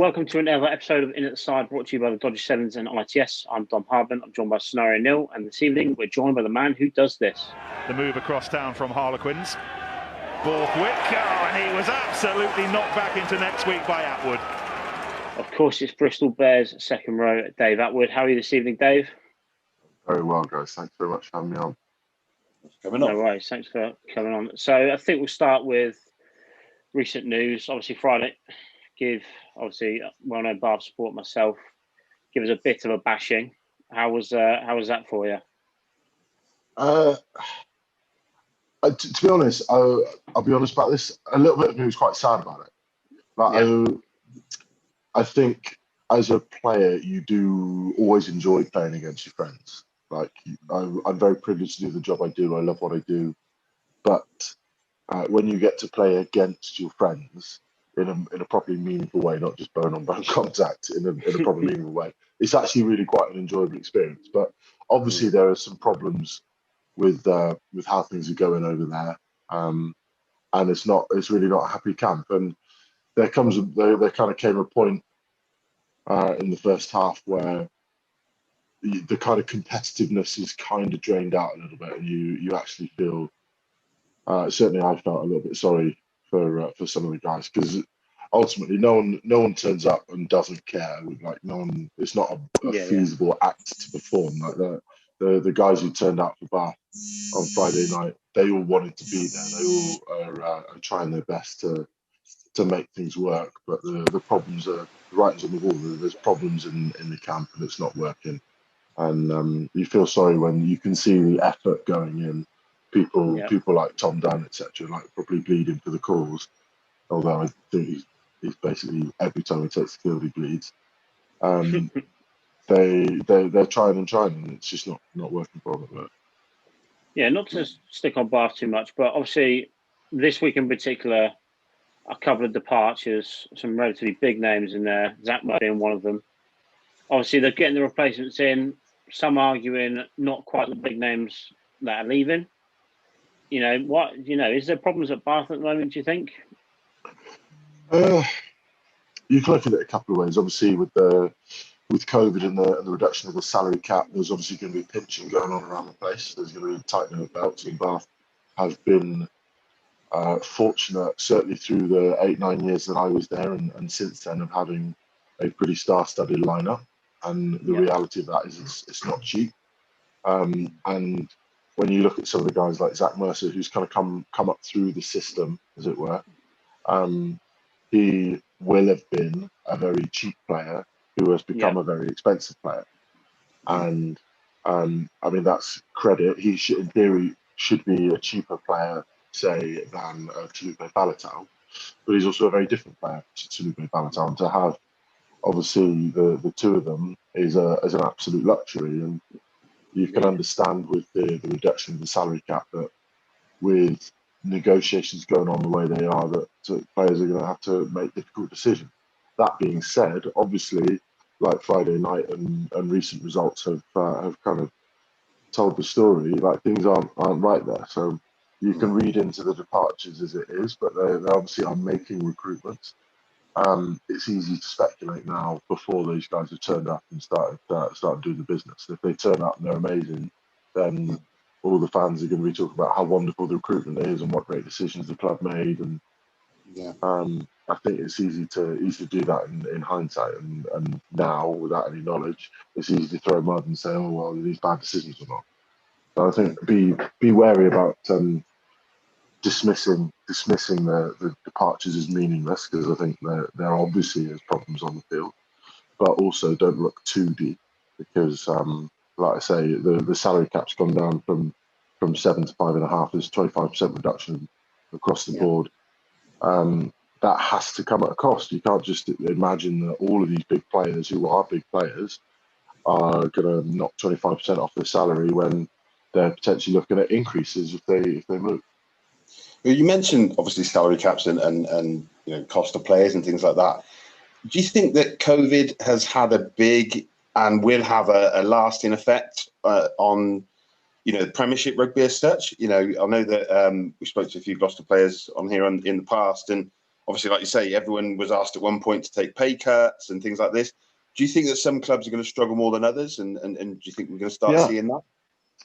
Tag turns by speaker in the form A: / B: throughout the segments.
A: welcome to another episode of In at the Side, brought to you by the Dodgy Sevens and ITS. I'm Dom Harbin. I'm joined by Scenario Nil, and this evening we're joined by the man who does this.
B: The move across town from Harlequins. Borthwick, and he was absolutely knocked back into next week by Attwood.
A: Of course, it's Bristol Bears second row, Dave Attwood. How are you this evening, Dave?
C: Very well, guys. Thanks very much for having me on.
A: No worries. Thanks for coming on. So I think we'll start with recent news. Obviously, Friday. Well-known Bath support myself. Give us a bit of a bashing. How was that for you?
C: To be honest, I'll be honest about this. A little bit of me was quite sad about it. But I think as a player, you do always enjoy playing against your friends. Like I'm very privileged to do the job I do. I love what I do. But when you get to play against your friends in a properly meaningful way, not just bone-on-bone contact, in a properly meaningful way, it's actually really quite an enjoyable experience. But obviously there are some problems with how things are going over there, and it's really not a happy camp. And there kind of came a point in the first half where the kind of competitiveness is kind of drained out a little bit, and you actually feel, certainly I felt a little bit sorry for some of the guys, because ultimately no one turns up and doesn't care. Like it's not a feasible act to perform. Like the guys who turned out for Bath on Friday night, they all wanted to be there. They all are trying their best to make things work. But the problems are writings on the wall. There's problems in the camp, and it's not working. And you feel sorry when you can see the effort going in. People like Tom Dunn, etc., like probably bleeding for the cause. Although I think he's basically, every time he takes the field, he bleeds. They're trying, and it's just not working for them.
A: Yeah, not to stick on Bath too much, but obviously this week in particular, a couple of departures, some relatively big names in there, Zach Murray being one of them. Obviously they're getting the replacements in, some arguing not quite the big names that are leaving. Is there problems at Bath at the moment, do you think?
C: You can look at it a couple of ways. Obviously, with COVID and the reduction of the salary cap, there's obviously going to be pinching going on around the place. There's going to be tightening of belts, and Bath have been fortunate, certainly through the 8-9 years that I was there, and since then, of having a pretty star-studded lineup. And the reality of that is it's not cheap. And when you look at some of the guys like Zach Mercer, who's kind of come up through the system, as it were, he will have been a very cheap player who has become a very expensive player. And I mean, that's credit. He should, in theory, should be a cheaper player, say, than Talupe Faletau, but he's also a very different player to Talupe Faletau. And to have, obviously, the two of them is an absolute luxury. And you can understand with the reduction of the salary cap that with negotiations going on the way they are, that players are going to have to make difficult decisions. That being said, obviously, like Friday night and recent results have kind of told the story. Like, things aren't right there. So you can read into the departures as it is, but they obviously are making recruitments. It's easy to speculate now before those guys have turned up and started doing the business. If they turn up and they're amazing, then all the fans are going to be talking about how wonderful the recruitment is and what great decisions the club made. And I think it's easy to do that in hindsight. And now, without any knowledge, it's easy to throw mud and say, oh, well, are these bad decisions or not? So I think be wary about dismissing the departures as meaningless, because I think there obviously is problems on the field, but also don't look too deep, because like I say, the salary cap's gone down from 7 to 5.5. There's 25% reduction across the board. That has to come at a cost. You can't just imagine that all of these big players who are big players are going to knock 25% off their salary when they're potentially looking at increases if they move.
D: You mentioned obviously salary caps and cost of players and things like that. Do you think that COVID has had a big and will have a lasting effect on the Premiership rugby as such? I know that we spoke to a few Gloucester players on here in the past, and obviously, like you say, everyone was asked at one point to take pay cuts and things like this. Do you think that some clubs are going to struggle more than others? And do you think we're going to start seeing that?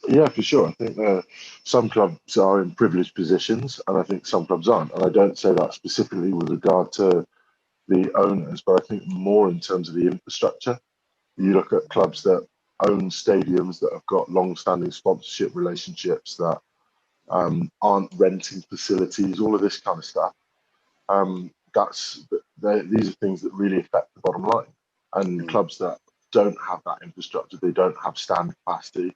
C: Yeah, for sure. I think some clubs are in privileged positions, and I think some clubs aren't. And I don't say that specifically with regard to the owners, but I think more in terms of the infrastructure. You look at clubs that own stadiums that have got long-standing sponsorship relationships, that aren't renting facilities, all of this kind of stuff. These are things that really affect the bottom line. And clubs that don't have that infrastructure, they don't have stand capacity.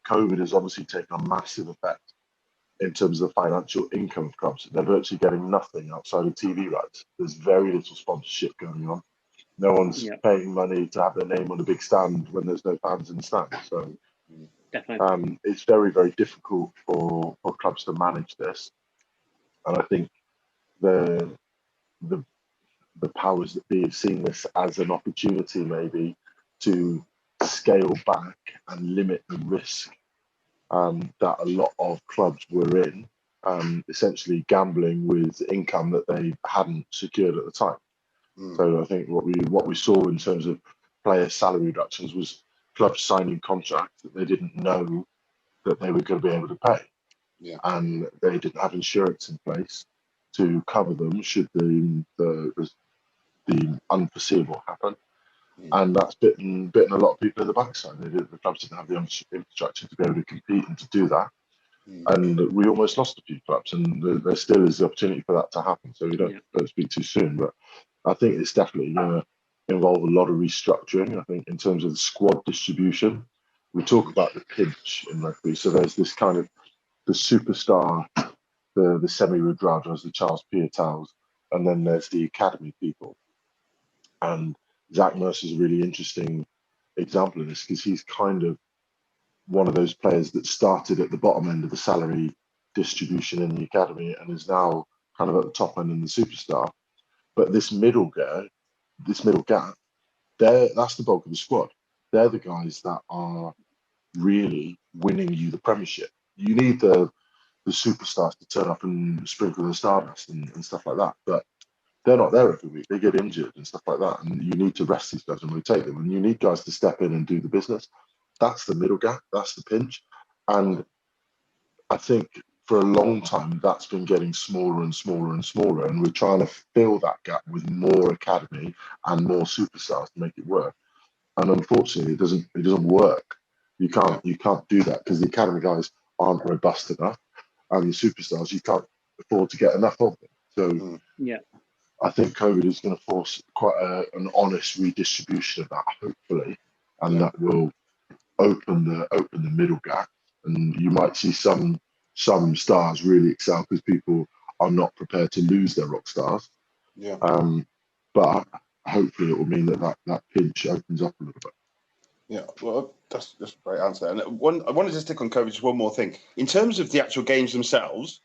C: COVID has obviously taken a massive effect in terms of the financial income of clubs. They're virtually getting nothing outside of TV rights. There's very little sponsorship going on. No one's paying money to have their name on a big stand when there's no fans in the stand. So
A: Definitely.
C: it's very, very difficult for clubs to manage this. And I think the powers that be have seen this as an opportunity maybe to scale back and limit the risk that a lot of clubs were in, essentially gambling with income that they hadn't secured at the time. So I think what we saw in terms of player salary reductions was clubs signing contracts that they didn't know that they were going to be able to pay, and they didn't have insurance in place to cover them should the unforeseeable happen. And that's bitten a lot of people in the backside. The clubs didn't have the infrastructure to be able to compete and to do that. And we almost lost a few clubs, and there still is the opportunity for that to happen. So we don't speak too soon, but I think it's definitely going to involve a lot of restructuring. I think in terms of the squad distribution, we talk about the pinch in rugby. So there's this kind of the superstar, the semi-Radradras, the Charles Piutals, and then there's the academy people. And Zach Mercer's a really interesting example of this because he's kind of one of those players that started at the bottom end of the salary distribution in the academy and is now kind of at the top end in the superstar. But this middle gap, that's the bulk of the squad. They're the guys that are really winning you the Premiership. You need the superstars to turn up and sprinkle the stardust and stuff like that. But they're not there every week. They get injured and stuff like that. And you need to rest these guys and rotate them. And you need guys to step in and do the business. That's the middle gap. That's the pinch. And I think for a long time, that's been getting smaller and smaller and smaller. And we're trying to fill that gap with more academy and more superstars to make it work. And unfortunately, it doesn't work. You can't do that because the academy guys aren't robust enough. And the superstars, you can't afford to get enough of them. So I think COVID is going to force quite an honest redistribution of that, hopefully, and that will open the middle gap, and you might see some stars really excel because people are not prepared to lose their rock stars. But hopefully it will mean that pinch opens up a little bit.
D: Yeah, well, that's a great answer. And I wanted to stick on COVID, just one more thing. In terms of the actual games themselves,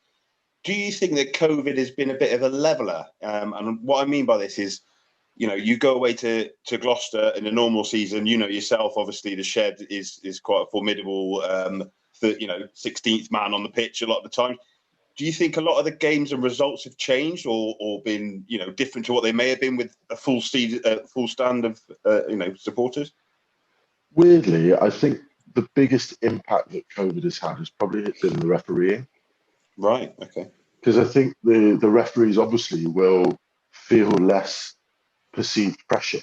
D: do you think that COVID has been a bit of a leveller? And what I mean by this is, you go away to Gloucester in a normal season, yourself, obviously the Shed is quite a formidable, 16th man on the pitch a lot of the time. Do you think a lot of the games and results have changed or been, different to what they may have been with a full stand of, supporters?
C: Weirdly, I think the biggest impact that COVID has had has probably been the refereeing.
D: Right. Okay.
C: Because I think the referees obviously will feel less perceived pressure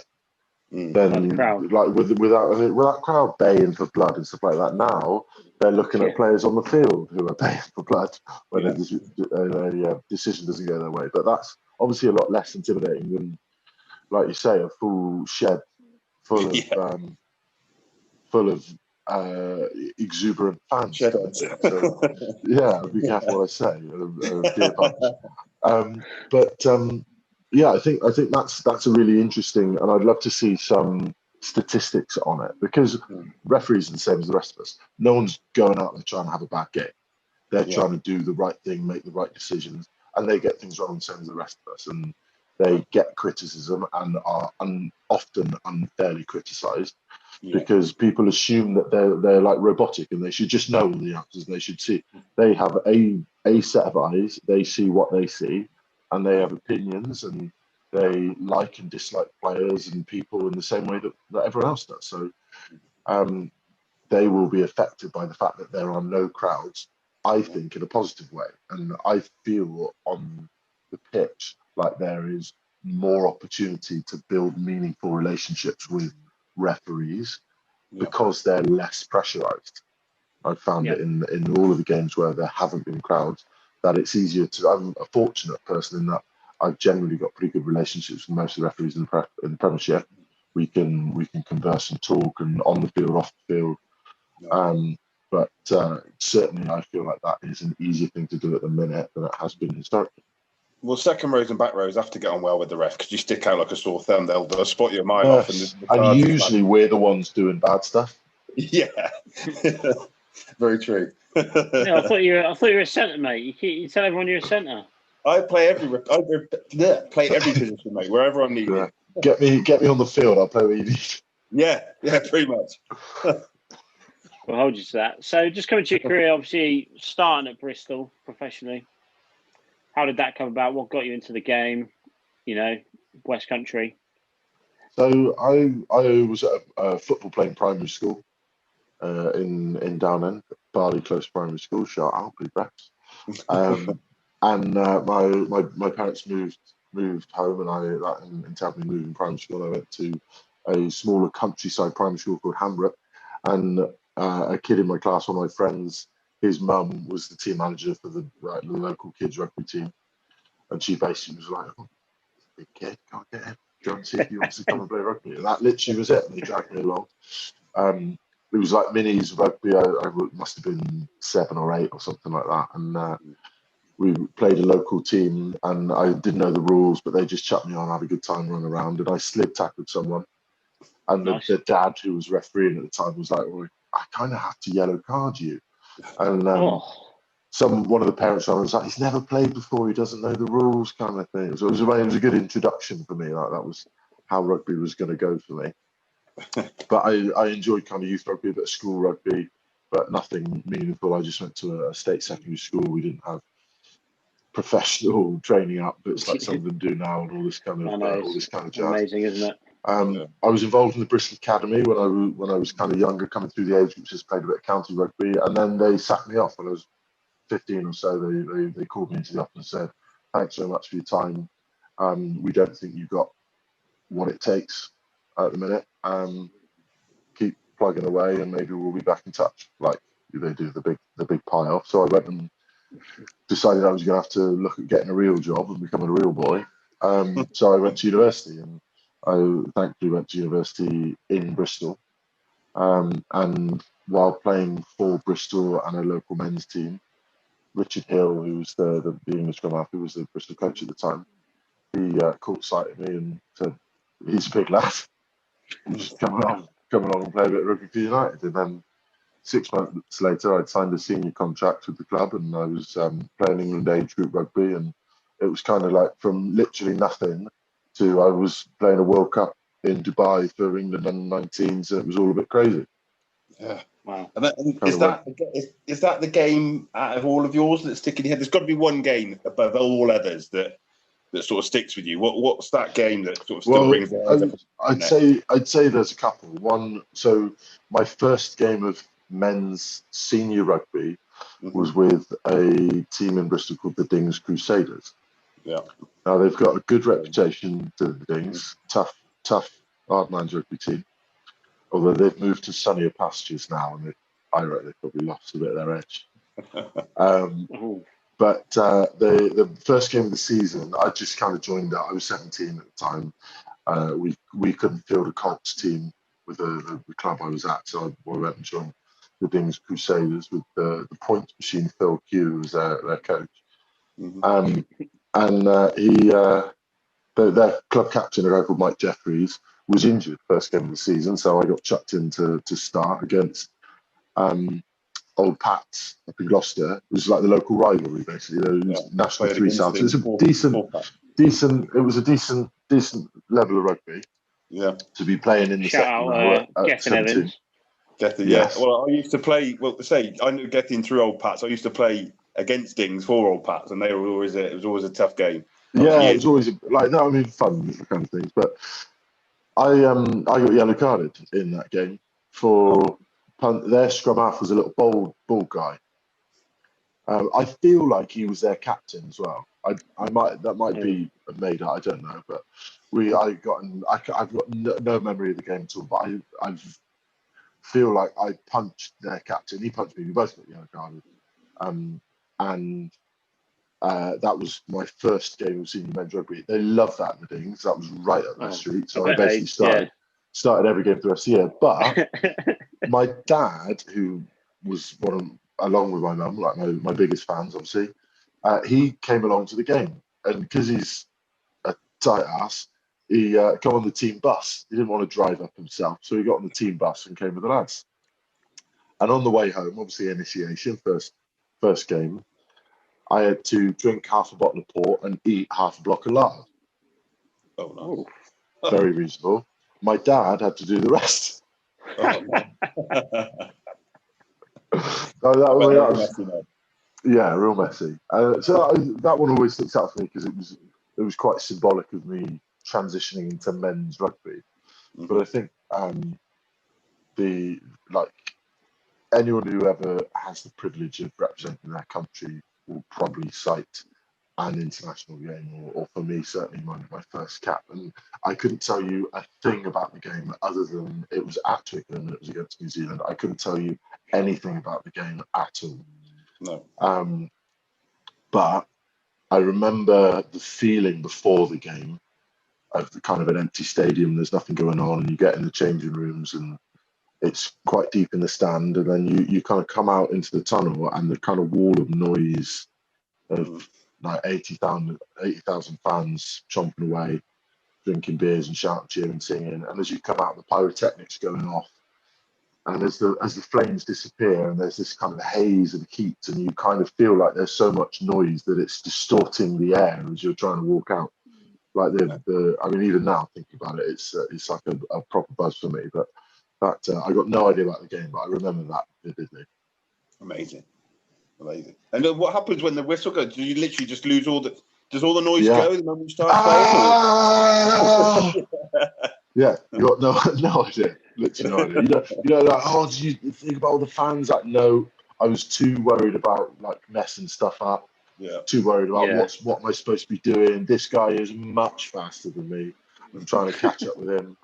C: than like without crowd baying for blood and stuff like that. Now they're looking at players on the field who are baying for blood when a decision doesn't go their way. But that's obviously a lot less intimidating than, like you say, a full Shed full of exuberant fans. So, be careful what I say. I think that's a really interesting, and I'd love to see some statistics on it, because referees are the same as the rest of us. No one's going out there trying to have a bad game. They're trying to do the right thing, make the right decisions, and they get things wrong the same as the rest of us. And they get criticism and are often unfairly criticised because people assume that they're like robotic and they should just know all the answers. They should see. They have a set of eyes. They see what they see, and they have opinions, and they like and dislike players and people in the same way that everyone else does. So they will be affected by the fact that there are no crowds, I think, in a positive way. And I feel on the pitch like there is more opportunity to build meaningful relationships with referees because they're less pressurized. I've found it in all of the games where there haven't been crowds, that it's easier to. I'm a fortunate person in that I've generally got pretty good relationships with most of the referees in the Premiership. We can converse and talk, and on the field, off the field. But certainly, I feel like that is an easier thing to do at the minute than it has been historically.
D: Well, second rows and back rows have to get on well with the ref because you stick out like a sore thumb. They'll spot you a mile off.
C: And usually we're the ones doing bad stuff.
D: Yeah, very true.
A: Yeah, I thought you were a centre, mate. You tell everyone you're a centre.
D: I play every position, mate, wherever I'm needed.
C: Yeah. Get me on the field. I'll play where you need.
D: Yeah, pretty much.
A: We'll hold you to that. So, just coming to your career, obviously starting at Bristol professionally. How did that come about? What got you into the game? West Country.
C: So I was at a football playing primary school in Downend, Barley Close Primary School. Shout out, big reps. And my parents moved home, and to help me move in primary school, I went to a smaller countryside primary school called Hambrook, and a kid in my class, one of my friends, his mum was the team manager for the local kids rugby team, and she basically was like, "Oh, big kid, can't get him. Go and see if he wants to come and play rugby." And that literally was it. And they dragged me along. It was like minis rugby. I must have been 7 or 8 or something like that, and we played a local team, and I didn't know the rules, but they just chucked me on, had a good time, run around, and I slid tackled someone. And
A: Nice.
C: the dad who was refereeing at the time was like, "Well, I kind of have to yellow card you." And one of the parents was like, "He's never played before, he doesn't know the rules," kind of thing. So it was a good introduction for me. Like, that was how rugby was going to go for me. But I enjoyed kind of youth rugby, a bit of school rugby, but nothing meaningful. I just went to a state secondary school. We didn't have professional training outfits like some of them do now, and all this kind of jazz.
A: Amazing, isn't it?
C: I was involved in the Bristol Academy when I was kind of younger, coming through the age groups, just played a bit of county rugby, and then they sacked me off when I was 15 or so. They called me into the office and said, "Thanks so much for your time. We don't think you've got what it takes at the minute. Keep plugging away, and maybe we'll be back in touch." Like they do the big pie off. So I went and decided I was going to have to look at getting a real job and becoming a real boy. So I went to university, and I thankfully went to university in Bristol. And while playing for Bristol and a local men's team, Richard Hill, who was the English scrum half, who was the Bristol coach at the time, he caught sight of me and said, "He's a big lad. Just come along and play a bit of rugby for United." And then 6 months later, I'd signed a senior contract with the club, and I was playing England age group rugby. And it was kind of like from literally nothing to I was playing a World Cup in Dubai for England under-19s, and it was all a bit crazy.
D: Yeah.
A: Wow.
D: And is that the game out of all of yours that's sticking in your head? There's got to be one game above all others that sort of sticks with you. What's that game that sort of still rings out?
C: I'd say there's a couple. One, so my first game of men's senior rugby was with a team in Bristol called the Dings Crusaders.
D: Yeah.
C: Now they've got a good reputation to the Dings, tough hard lines rugby team. Although they've moved to sunnier pastures now, and I reckon they've probably lost a bit of their edge. But the first game of the season, I just kind of joined up. I was 17 at the time. We couldn't field a Colts team with the club I was at, so I went and joined the Dings Crusaders with the points machine Phil Q as their coach. Their club captain, a guy called Mike Jeffries, was injured first game of the season, so I got chucked in to start against Old Pats up in Gloucester. It was like the local rivalry, basically. Those national 3 Souths. It was a decent level of rugby. Yeah. To be playing in the second row at 17.
D: Gethin, yes. Well, I used to play. Well, I knew Gethin through Old Pats. I used to play against Dings for Old Pats, and it was always a tough game.
C: Yeah, it was always like that. I mean, fun kind of things. But I got yellow carded in that game for their scrum half was a little bald guy. I feel like he was their captain as well. That might be made up. I don't know, but I've got no memory of the game at all. But I feel like I punched their captain. He punched me. We both got yellow carded. And that was my first game of senior men's rugby. They loved that in the Dings. That was right up their street. So I basically started every game for the rest of the year. But my dad, who was along with my mum, like my biggest fans, obviously, he came along to the game. And because he's a tight ass, he got on the team bus. He didn't want to drive up himself. So he got on the team bus and came with the lads. And on the way home, obviously initiation, first game, I had to drink half a bottle of port and eat half a block of lard.
D: Oh,
C: no. Very reasonable. My dad had to do the rest.
D: Oh, no.
C: Yeah, real messy. That one always sticks out for me because it was quite symbolic of me transitioning into men's rugby. Mm-hmm. But I think anyone who ever has the privilege of representing their country will probably cite an international game, or for me, certainly my first cap. And I couldn't tell you a thing about the game other than it was at Twickenham and it was against New Zealand. I couldn't tell you anything about the game at all.
D: No.
C: But I remember the feeling before the game of the kind of an empty stadium. There's nothing going on, and you get in the changing rooms and it's quite deep in the stand, and then you kind of come out into the tunnel and the kind of wall of noise of like 80,000 fans chomping away, drinking beers and shouting, cheering, singing. And as you come out, the pyrotechnics going off, and as the flames disappear, and there's this kind of haze of heat, and you kind of feel like there's so much noise that it's distorting the air as you're trying to walk out. Like I mean, even now thinking about it, it's like a proper buzz for me. But I got no idea about the game, but I remember that vividly.
D: Amazing. And then what happens when the whistle goes? Do you literally just lose does all the noise go the moment you start playing?
C: Yeah, you got no idea. Literally no idea. You know, like, oh, did you think about all the fans? Like, no, I was too worried about like messing stuff up.
D: Yeah.
C: Too worried about what am I supposed to be doing? This guy is much faster than me. I'm trying to catch up with him.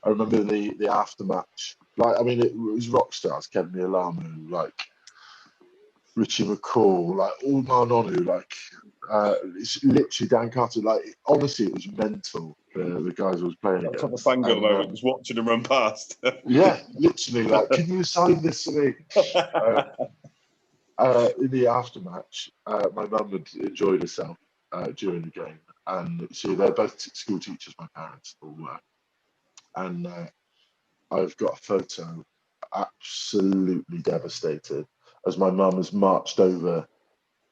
C: I remember the aftermatch. Like, I mean, it was rock stars, Kevin Mialamu, like Richie McCall, like all Marnonu, like it's literally Dan Carter. Like, honestly, it was mental. The guys I was playing against.
D: Proper fangirl moment, just watching them run past.
C: Yeah, literally, like, can you assign this to me? In the aftermatch, my mum had enjoyed herself during the game, and so they're both school teachers. My parents all were, and I've got a photo, absolutely devastated, as my mum has marched over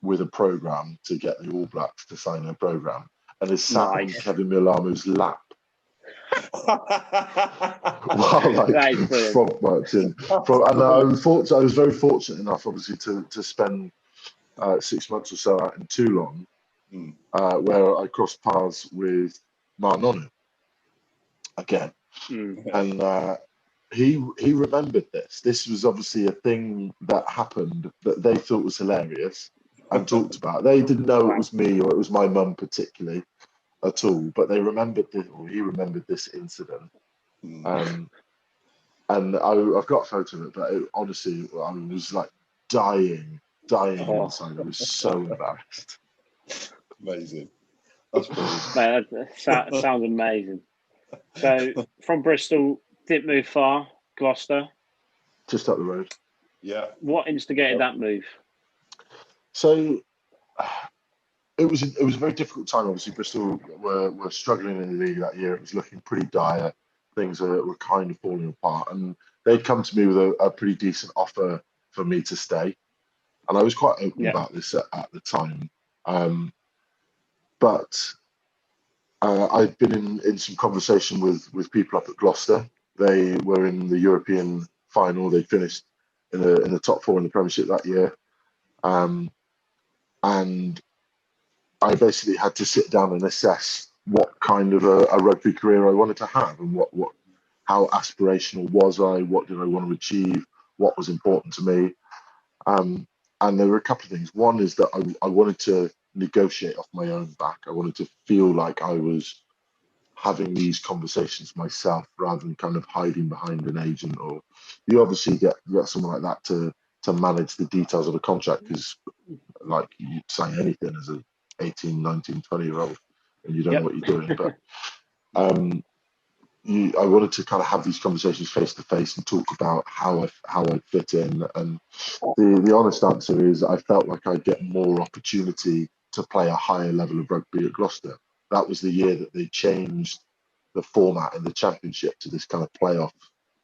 C: with a programme to get the All Blacks to sign their programme, and is sat on Kevin Mialamu's lap while like frog marching. And I was very fortunate enough, obviously, to spend 6 months or so out in Toulon, where I crossed paths with Marnonu again, and he remembered this. This was obviously a thing that happened that they thought was hilarious and talked about. They didn't know it was me or it was my mum particularly at all, but they remembered this, or he remembered this incident. And I've got a photo of it, but honestly, I was like dying inside. I was so embarrassed.
D: Amazing. That's brilliant.
A: Man, that sounds amazing. So from Bristol, didn't move far, Gloucester.
C: Just up the road.
D: Yeah.
A: What instigated that move?
C: So it was a very difficult time. Obviously, Bristol were struggling in the league that year. It was looking pretty dire. Things were kind of falling apart, and they'd come to me with a pretty decent offer for me to stay, and I was quite open about this at the time. But I'd been in some conversation with people up at Gloucester. They were in the European final. They finished in the top four in the Premiership that year. and I basically had to sit down and assess what kind of a rugby career I wanted to have, and how aspirational was I, what did I want to achieve, what was important to me. And there were a couple of things. One is that I wanted to negotiate off my own back. I wanted to feel like I was having these conversations myself rather than kind of hiding behind an agent. Or you obviously get someone like that to manage the details of a contract, because like you'd sign anything as a 18, 19, 20-year-old and you don't know what you're doing. But I wanted to kind of have these conversations face to face and talk about how I fit in. And the honest answer is I felt like I'd get more opportunity to play a higher level of rugby at Gloucester. That was the year that they changed the format in the championship to this kind of playoff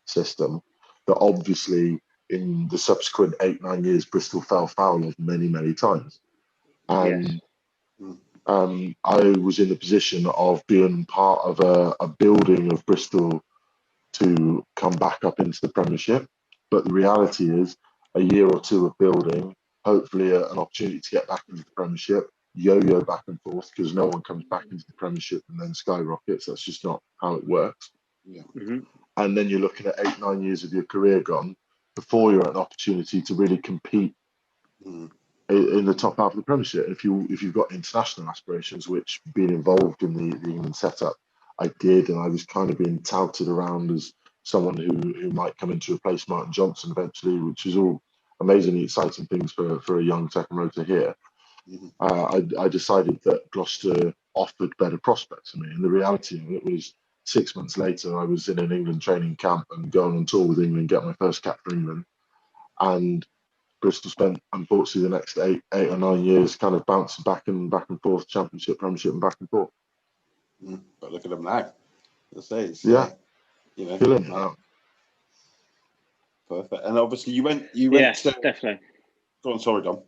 C: system that obviously in the subsequent 8-9 years Bristol fell foul of many times. And I was in the position of being part of a building of Bristol to come back up into the Premiership. But the reality is a year or two of building, hopefully an opportunity to get back into the Premiership, yo-yo back and forth, because no one comes back into the Premiership and then skyrockets. That's just not how it works.
D: Yeah.
C: And then you're looking at 8-9 years of your career gone before you're at an opportunity to really compete in the top half of the Premiership. If you've got international aspirations, which being involved in the England setup, I did, and I was kind of being touted around as someone who might come in to replace Martin Johnson eventually, which is all amazingly exciting things for a young second row to hear. I decided that Gloucester offered better prospects for me, and the reality of it was 6 months later I was in an England training camp and going on tour with England, get my first cap for England, and Bristol spent, unfortunately, the next 8 or 9 years kind of bouncing back and forth, championship, Premiership, and back and forth.
D: But look at them now. Let's say it's
C: killing it now.
D: Perfect. And obviously, you went.
A: Definitely.
D: Go on, sorry, Dom.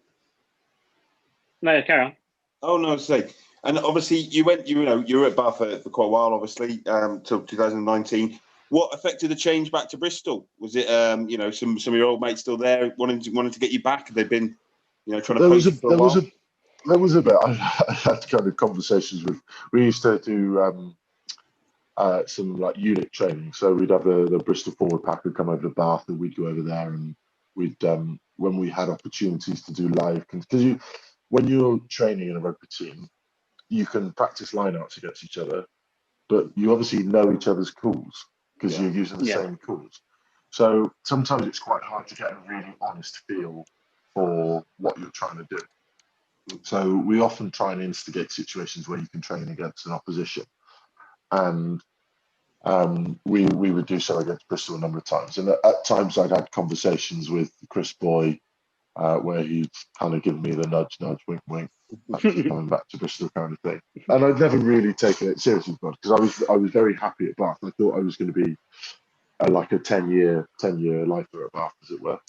A: No, carry on.
D: Oh no, say. And obviously, you went. You were at Bath for quite a while, obviously, till 2019. What affected the change back to Bristol? Was it, some of your old mates still there wanting to get you back? Have they been, trying to poach you for a while?
C: There was a bit. I had kind of conversations with. We used to do some like unit training. So we'd have the Bristol forward pack would come over to Bath, and we'd go over there, and we'd when we had opportunities to do live, because when you're training in a rugby team, you can practice lineouts against each other, but you obviously know each other's calls because you're using the same calls. So sometimes it's quite hard to get a really honest feel for what you're trying to do. So we often try and instigate situations where you can train against an opposition, and we would do so against Bristol a number of times. And at times I'd had conversations with Chris Boy where he'd kind of given me the nudge, wink, wink, coming back to Bristol kind of thing. And I'd never really taken it seriously, because I was very happy at Bath. I thought I was going to be like a 10-year lifer at Bath, as it were.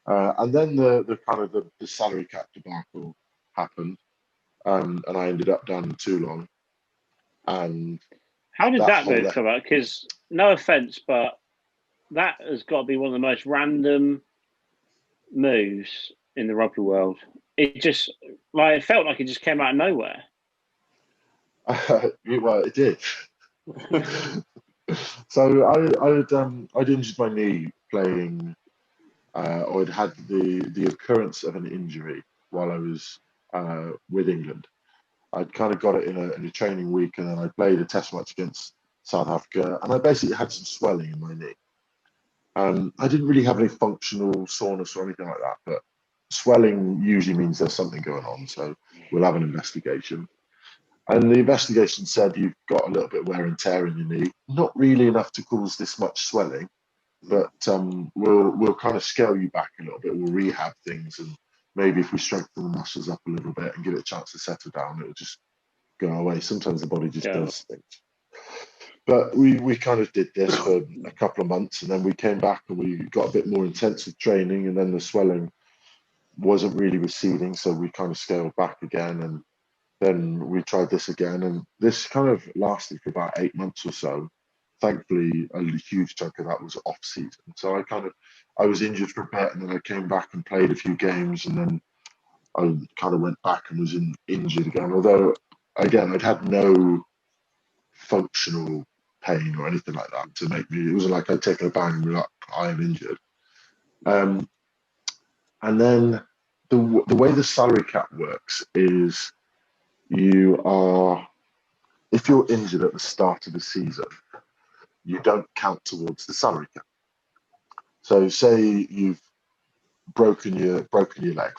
C: And then the kind of the salary cap debacle happened, and I ended up down in Toulon. And
A: how did that move come out? Because no offence, but that has got to be one of the most random moves in the rugby world. It just it felt like it just came out of nowhere.
C: Well, it did. So I'd injured my knee playing. Or I'd had the occurrence of an injury while I was with England. I'd kind of got it in a training week, and then I played a test match against South Africa, and I basically had some swelling in my knee. I didn't really have any functional soreness or anything like that, but swelling usually means there's something going on, so we'll have an investigation. And the investigation said you've got a little bit of wear and tear in your knee, not really enough to cause this much swelling, but we'll kind of scale you back a little bit. We'll rehab things, and maybe if we strengthen the muscles up a little bit and give it a chance to settle down, it'll just go away. Sometimes the body just does things. But we kind of did this for a couple of months, and then we came back and we got a bit more intensive training, and then the swelling wasn't really receding, so we kind of scaled back again, and then we tried this again, and this kind of lasted for about 8 months or so. Thankfully, a huge chunk of that was off season. So I was injured for a bit, and then I came back and played a few games, and then I kind of went back and was injured again. Although, again, I'd had no functional pain or anything like that to make me. It wasn't like I'd taken a bang and be like, I am injured. And then the way the salary cap works is if you're injured at the start of the season, you don't count towards the salary cap. So say you've broken your leg,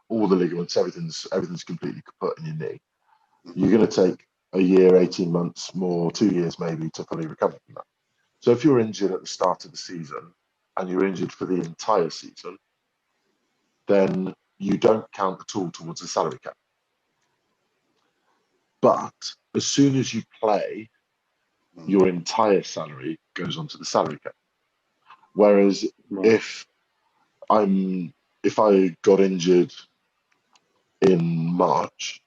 C: all the ligaments, everything's completely kaput in your knee. You're going to take a year, 18 months more, 2 years maybe to fully recover from that. So if you're injured at the start of the season and you're injured for the entire season, then you don't count at all towards the salary cap. But as soon as you play, your entire salary goes onto the salary cap. Whereas if I got injured in March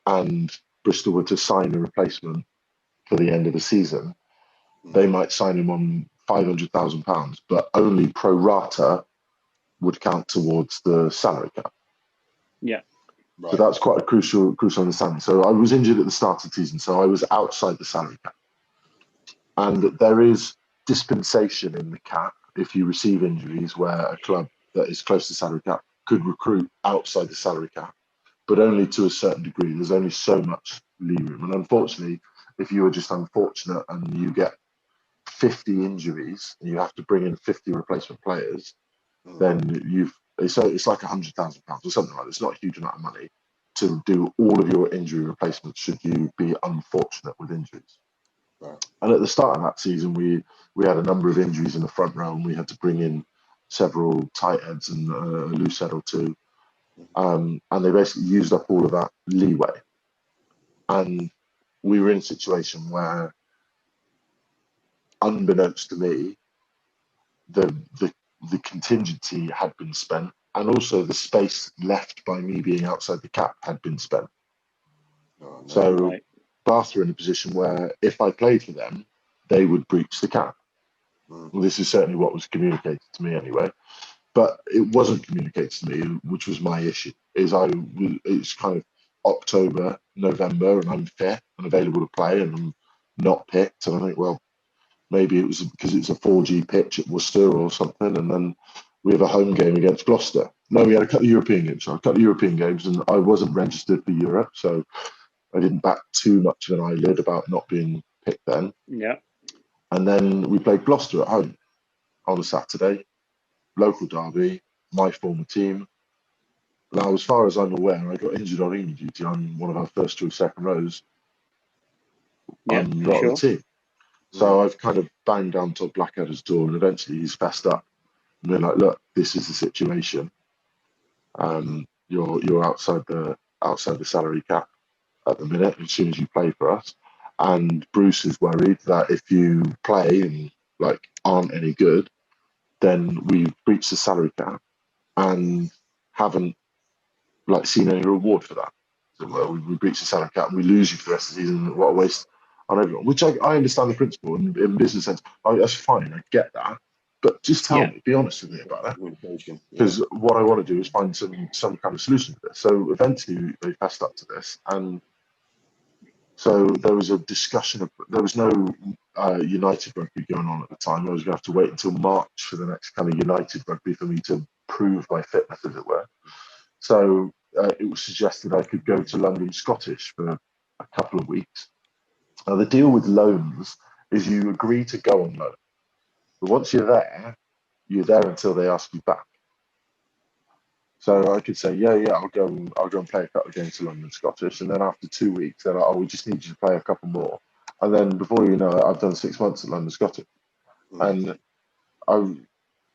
C: and Bristol were to sign a replacement for the end of the season, they might sign him on £500,000, but only pro rata would count towards the salary cap.
A: Yeah.
C: Right. So that's quite a crucial understanding. So I was injured at the start of the season, so I was outside the salary cap. And there is dispensation in the cap if you receive injuries where a club that is close to salary cap could recruit outside the salary cap, but only to a certain degree. There's only so much leeway room. And unfortunately, if you are just unfortunate and you get 50 injuries and you have to bring in 50 replacement players, then it's like £100,000 or something like that. It's not a huge amount of money to do all of your injury replacements should you be unfortunate with injuries. Right. And at the start of that season, we had a number of injuries in the front row, and we had to bring in several tight heads and a loose head or two. And they basically used up all of that leeway. And we were in a situation where, unbeknownst to me, the contingency had been spent, and also the space left by me being outside the cap had been spent. Oh, no. So Bath were in a position where if I played for them, they would breach the cap. Well, this is certainly what was communicated to me anyway, but it wasn't communicated to me, which was my issue. It's kind of October, November, and I'm fit and available to play, and I'm not picked, and I think, well, maybe it was because it's a 4G pitch at Worcester or something, and then we have a home game against Gloucester. No, we had a couple of European games. So a couple of European games, and I wasn't registered for Europe, so I didn't bat too much of an eyelid about not being picked then.
A: Yeah.
C: And then we played Gloucester at home on a Saturday, local derby, my former team. Now, as far as I'm aware, I got injured on England duty. I'm one of our first choice second rows.
A: Yeah,
C: I'm not on the team. So I've kind of banged down to Blackadder's door, and eventually he's fessed up. And they're like, "Look, this is the situation. You're outside the salary cap at the minute. As soon as you play for us, and Bruce is worried that if you play and aren't any good, then we breach the salary cap and haven't seen any reward for that. So we breach the salary cap and we lose you for the rest of the season. What a waste on everyone." Which I understand the principle in business sense. That's fine. I get that. But just tell me, be honest with me about that. Because what I want to do is find some kind of solution to this. So eventually they fessed up to this, and so there was a discussion there was no United rugby going on at the time. I was going to have to wait until March for the next kind of United rugby for me to prove my fitness, as it were. So it was suggested I could go to London Scottish for a couple of weeks. Now, the deal with loans is you agree to go on loan. But once you're there until they ask you back. So I could say, I'll go and play a couple of games to London Scottish, and then after 2 weeks, they're like, "Oh, we just need you to play a couple more," and then before you know it, I've done 6 months at London Scottish, and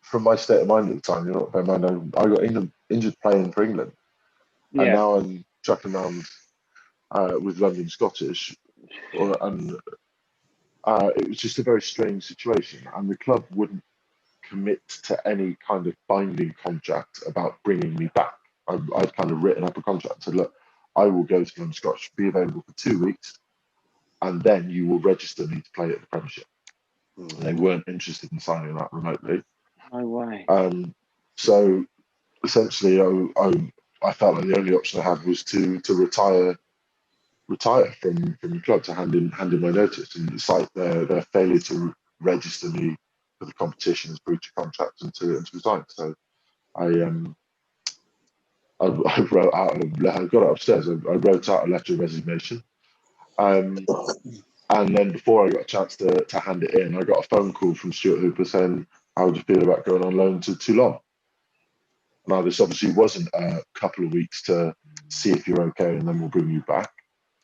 C: from my state of mind at the time, bear in mind, I got injured playing for England, and now I'm chucking around with London Scottish, and it was just a very strange situation, and the club wouldn't commit to any kind of binding contract about bringing me back. I'd kind of written up a contract, said, "Look, I will go to London Scottish, be available for 2 weeks, and then you will register me to play at the Premiership." And they weren't interested in signing that remotely.
A: No way.
C: So essentially, I felt like the only option I had was to retire from the club, to hand in my notice. And it's like their failure to register me for the competition as breach of contract and to resign. So I wrote out, I got it upstairs. I wrote out a letter of resignation. And then before I got a chance to hand it in, I got a phone call from Stuart Hooper saying, "How would you feel about going on loan to Toulon?" Now, this obviously wasn't a couple of weeks to see if you're okay and then we'll bring you back.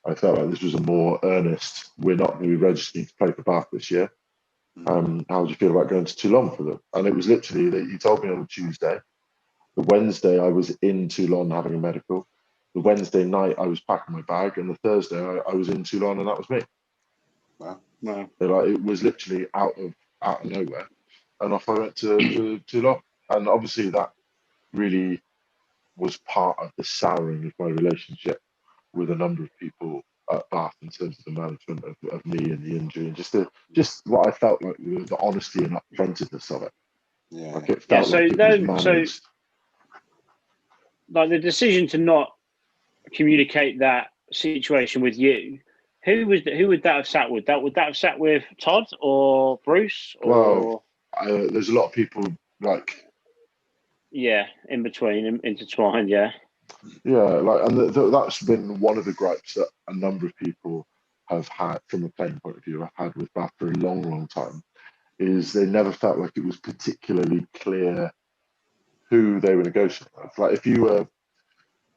C: I felt like this was a more earnest, we're not going to be registering to play for Bath this year. How would you feel about going to Toulon for them? And it was literally that he told me on the Tuesday. The Wednesday, I was in Toulon having a medical. The Wednesday night, I was packing my bag. And the Thursday, I was in Toulon, and that was me.
D: Wow.
C: Like, it was literally out of nowhere. And off I went to Toulon. And obviously that really was part of the souring of my relationship with a number of people at Bath in terms of the management of me and the injury, and just what I felt like the honesty and upfrontedness of it.
D: Yeah.
C: Like it felt like it was managed.
A: Like the decision to not communicate that situation with you, who would that have sat with? Would that have sat with Todd or Bruce? Or
C: there's a lot of people like.
A: Yeah, in between, intertwined. Yeah.
C: Yeah, like, and that's been one of the gripes that a number of people have had from a playing point of view. I've had with Bath for a long, long time, is they never felt like it was particularly clear who they were negotiating with. Like if you were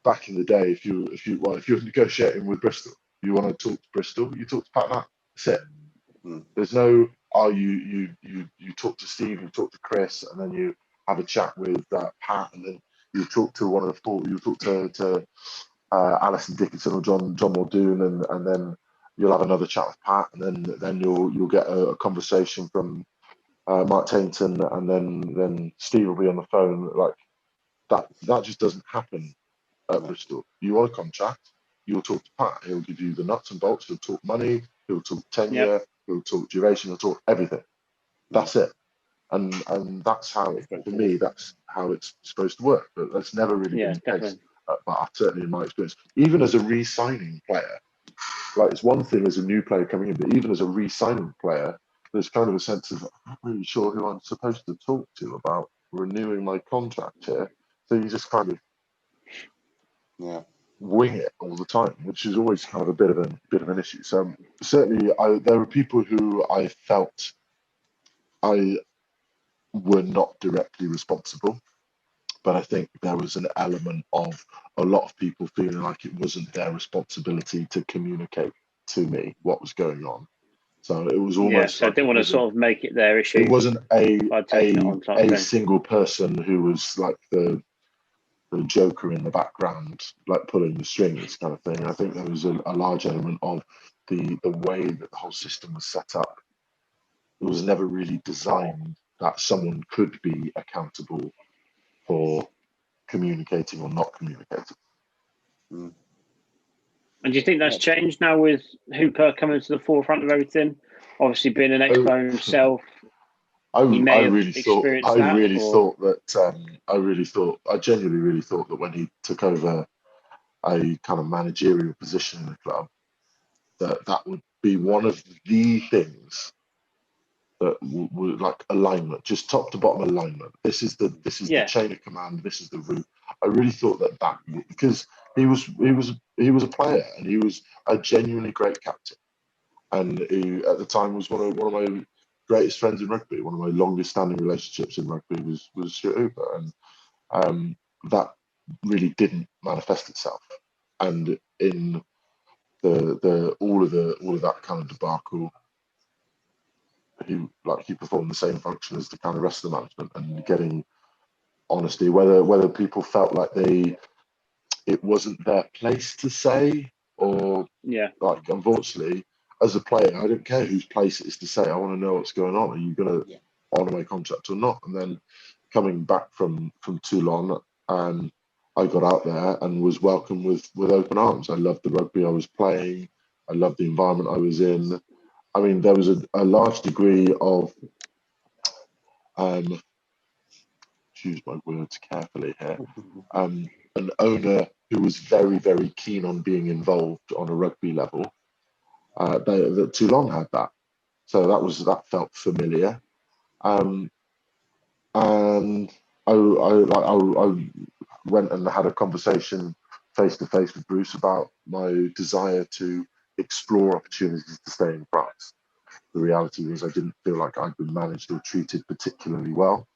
C: back in the day, if you were negotiating with Bristol, you want to talk to Bristol, you talk to Pat Matt. That's it. There's no you talk to Steve, you talk to Chris, and then you have a chat with Pat, and then you talk to one of the four. You talk to Alison Dickinson or John Muldoon, and then you'll have another chat with Pat, and then you'll get a conversation from Mark Tainton, and then Steve will be on the phone. Like that just doesn't happen at Bristol. You want a contract, you'll talk to Pat. He'll give you the nuts and bolts. He'll talk money. He'll talk tenure. He'll talk duration. He'll talk everything. That's it. And that's how, for me, that's how it's supposed to work. But that's never really been the case. But certainly in my experience, even as a re-signing player, like it's one thing as a new player coming in, but even as a re-signing player, there's kind of a sense of, I'm not really sure who I'm supposed to talk to about renewing my contract here. So you just kind of wing it all the time, which is always kind of a bit of an issue. So certainly there were people who I felt I were not directly responsible, but I think there was an element of a lot of people feeling like it wasn't their responsibility to communicate to me what was going on. So it was almost
A: so I didn't want to sort of make it their issue.
C: It wasn't a single person who was like the joker in the background, like pulling the strings kind of thing. I think there was a large element of the way that the whole system was set up. It was never really designed that someone could be accountable for communicating or not communicating.
A: And do you think that's changed now with Hooper coming to the forefront of everything? Obviously, being an ex-player himself, I genuinely thought
C: that when he took over a kind of managerial position in the club, that would be one of the things that would like alignment, just top to bottom alignment. This is the chain of command. This is the route. I really thought that because he was a player and he was a genuinely great captain, and he at the time was one of my greatest friends in rugby. One of my longest standing relationships in rugby was Stuart Hooper, and that really didn't manifest itself. And in the all of that kind of debacle, he performed the same function as the kind of rest of the management, and getting honesty, whether people felt like it wasn't their place to say, or like, unfortunately, as a player, I don't care whose place it is to say. I want to know what's going on. Are you going to honour my contract or not? And then coming back from Toulon, and I got out there and was welcomed with open arms. I loved the rugby I was playing. I loved the environment I was in. I mean, there was a large degree of, choose my words carefully here, a an owner who was very, very keen on being involved on a rugby level. That Toulon had that, so that felt familiar. And I went and had a conversation face to face with Bruce about my desire to explore opportunities to stay in France. The reality was I didn't feel like I'd been managed or treated particularly well.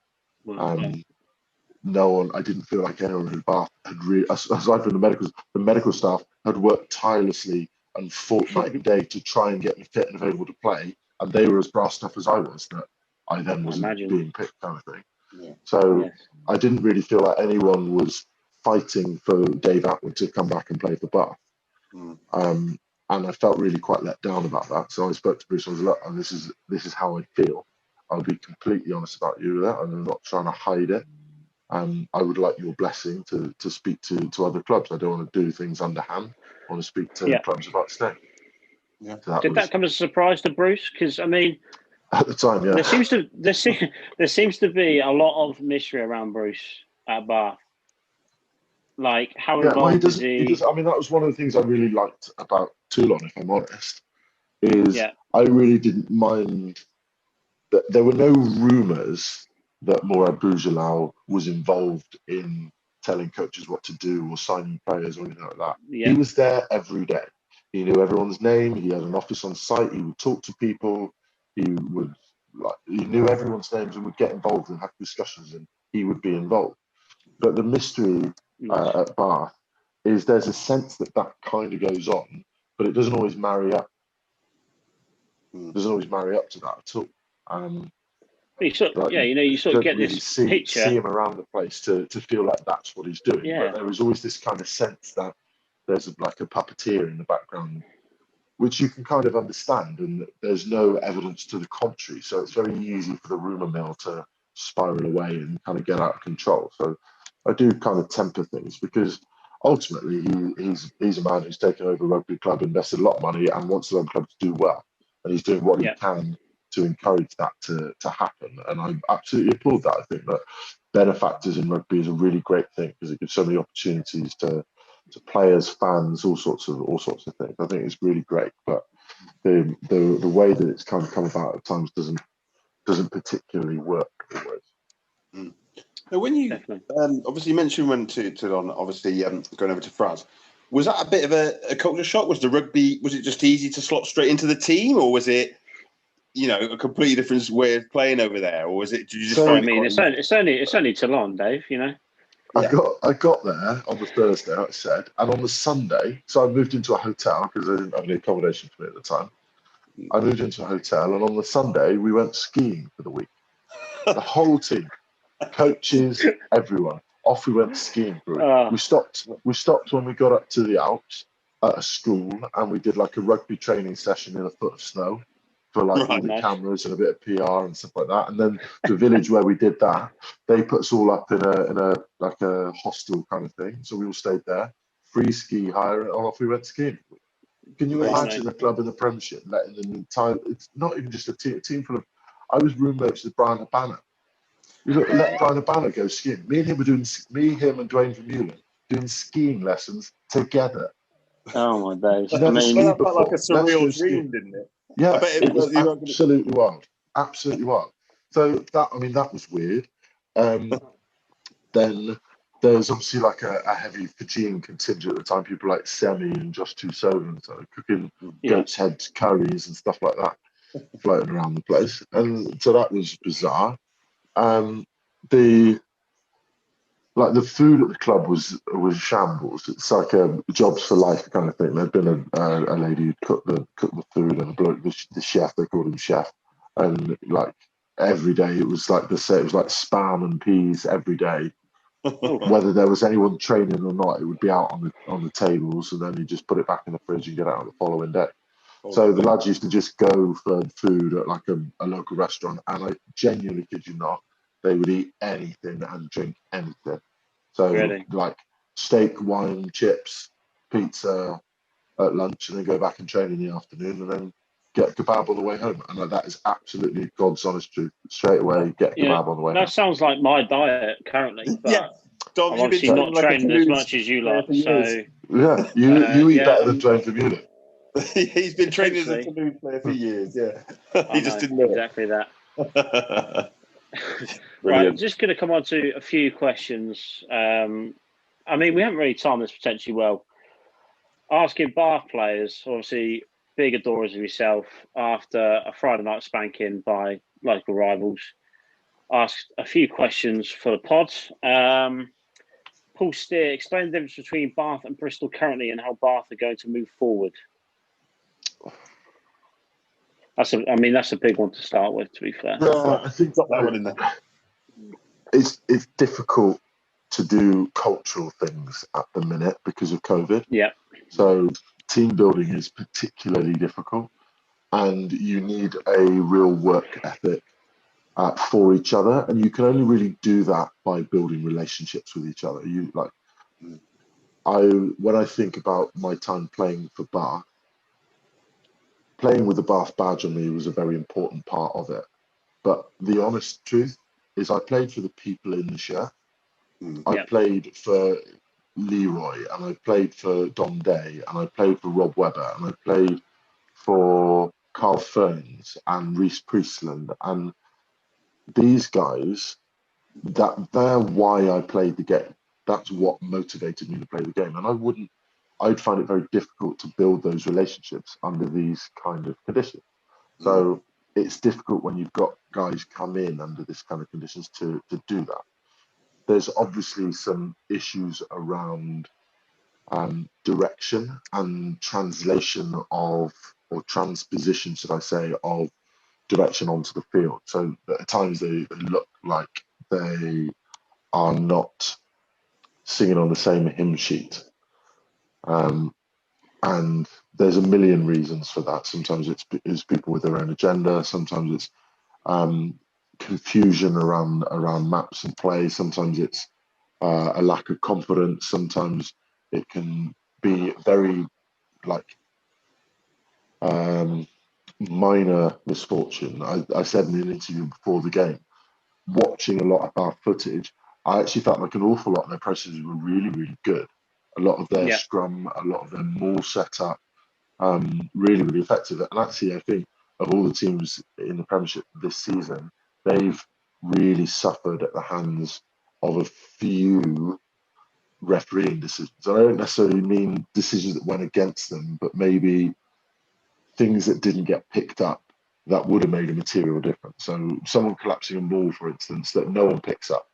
C: No one, I didn't feel like anyone at Bath had really, aside from the medical staff, had worked tirelessly and fought night and day to try and get me fit and available to play. And they were as brass stuff as I was, that I then wasn't being picked, kind of thing. Yeah. So I didn't really feel like anyone was fighting for Dave Attwood to come back and play for Bath. And I felt really quite let down about that. So I spoke to Bruce and I was like, and this is how I feel. I'll be completely honest about you with that, and I'm not trying to hide it. I would like your blessing to speak to other clubs. I don't want to do things underhand. I want to speak to clubs about staying.
A: Yeah. So did that come as a surprise to Bruce? Because I mean,
C: at the time, yeah,
A: there seems to be a lot of mystery around Bruce at Bath. Like how involved is he?
C: I mean, that was one of the things I really liked about Toulon, if I'm honest, is I really didn't mind that there were no rumours that Mourad Boujalow was involved in telling coaches what to do or signing players or anything like that. Yeah. He was there every day. He knew everyone's name. He had an office on site. He would talk to people. He knew everyone's names and would get involved and have discussions, and he would be involved. But the mystery at Bath is there's a sense that kind of goes on, but it doesn't always marry up. Doesn't always marry up to that at all.
A: You sort of get this picture.
C: See him around the place to feel like that's what he's doing. Yeah. But there was always this kind of sense that there's like a puppeteer in the background, which you can kind of understand, and there's no evidence to the contrary. So it's very easy for the rumour mill to spiral away and kind of get out of control. So I do kind of temper things, because ultimately he's a man who's taken over a rugby club, invested a lot of money, and wants the rugby club to do well. And he's doing what he can to encourage that to happen. And I absolutely applaud that. I think that benefactors in rugby is a really great thing, because it gives so many opportunities to players, fans, all sorts of things. I think it's really great. But the way that it's kind of come about at times doesn't particularly work always.
D: Now, when you obviously mentioned when Toulon, obviously going over to France, was that a bit of a culture shock? Was it just easy to slot straight into the team, or was it, a completely different way of playing over there, or was it? Did you just?
A: It's only Toulon, Dave.
C: I got there on the Thursday, like I said, and on the Sunday, so I moved into a hotel because I didn't have any accommodation for me at the time. I moved into a hotel, and on the Sunday we went skiing for the week. The whole team, coaches, everyone. Off we went skiing through it. We stopped when we got up to the Alps at a school, and we did like a rugby training session in a foot of snow for like all the cameras and a bit of PR and stuff like that. And then the village where we did that, they put us all up in a like a hostel kind of thing. So we all stayed there, free ski hire, and off we went skiing. Can you imagine a club in the Premiership letting an entire? It's not even just a team full of. I was roommates with Brian Habana. We let Brian Habana go skiing. Me and him and Dwayne Vermeulen doing skiing lessons together.
A: Oh my days!
D: That felt like a surreal dream, didn't it?
C: Yeah, it was absolutely wild. Absolutely wild. So that was weird. Then there was obviously like a heavy Fijian contingent at the time. People like Semi and Josh Tusola, so cooking goat's head curries and stuff like that, floating around the place. And so that was bizarre. The food at the club was shambles. It's like a jobs for life kind of thing. There'd been a lady who'd cooked the food, and a bloke, the chef, they called him chef, and like every day it was like it was like spam and peas every day. Whether there was anyone training or not, it would be out on the tables, and then you just put it back in the fridge and get it out the following day. So the lads used to just go for food at like a local restaurant, and I genuinely kid you not, they would eat anything and drink anything. So like steak, wine, chips, pizza at lunch, and then go back and train in the afternoon, and then get kebab on the way home. And that is absolutely God's honest truth. Straight away, get kebab on the way home.
A: That sounds like my diet currently. But
D: Dom,
A: I'm
D: you've been
A: obviously
D: training
A: not
D: like a
A: training as
D: Toulouse
A: much as you
D: player
A: lot,
D: for years.
A: so
C: Yeah, you eat
A: yeah,
C: better than train for Munich.
D: He's been training as a
A: potentially.
D: Toulouse player for years. Yeah,
A: I
D: he
A: know
D: just didn't know
A: exactly that.
D: it.
A: Right,
D: Brilliant.
A: just going to come on to a few questions. I mean, we haven't really timed this potentially well. Asking Bath players, obviously big adorers of yourself, after a Friday night spanking by local rivals, asked a few questions for the pod. Paul Steer, explain the difference between Bath and Bristol currently and how Bath are going to move forward. That's a big one to start with, to be fair.
C: Yeah, I think
D: Drop that one in there.
C: it's difficult to do cultural things at the minute because of COVID.
A: Yeah.
C: So team building is particularly difficult, and you need a real work ethic for each other, and you can only really do that by building relationships with each other. When I think about my time playing for Bath, playing with the Bath badge on me was a very important part of it. But the honest truth is, I played for the people in the shirt. I played for Leroy, and I played for Dom Day, and I played for Rob Webber, and I played for Carl Ferns and Reece Priestland, and these guys, they're why I played the game. That's what motivated me to play the game, and I'd find it very difficult to build those relationships under these kind of conditions. So it's difficult when you've got guys come in under this kind of conditions to do that. There's obviously some issues around direction and translation or transposition, should I say, of direction onto the field. So at times they look like they are not singing on the same hymn sheet. And there's a million reasons for that. Sometimes it's people with their own agenda. Sometimes it's confusion around maps and play. Sometimes it's a lack of confidence. Sometimes it can be very minor misfortune. I said in an interview before the game, watching a lot of our footage, I actually felt like an awful lot of their processes were really, really good. A lot of their scrum, a lot of their maul setup, really, really effective. And actually, I think of all the teams in the Premiership this season, they've really suffered at the hands of a few refereeing decisions. I don't necessarily mean decisions that went against them, but maybe things that didn't get picked up that would have made a material difference. So someone collapsing a ball, for instance, that no one picks up,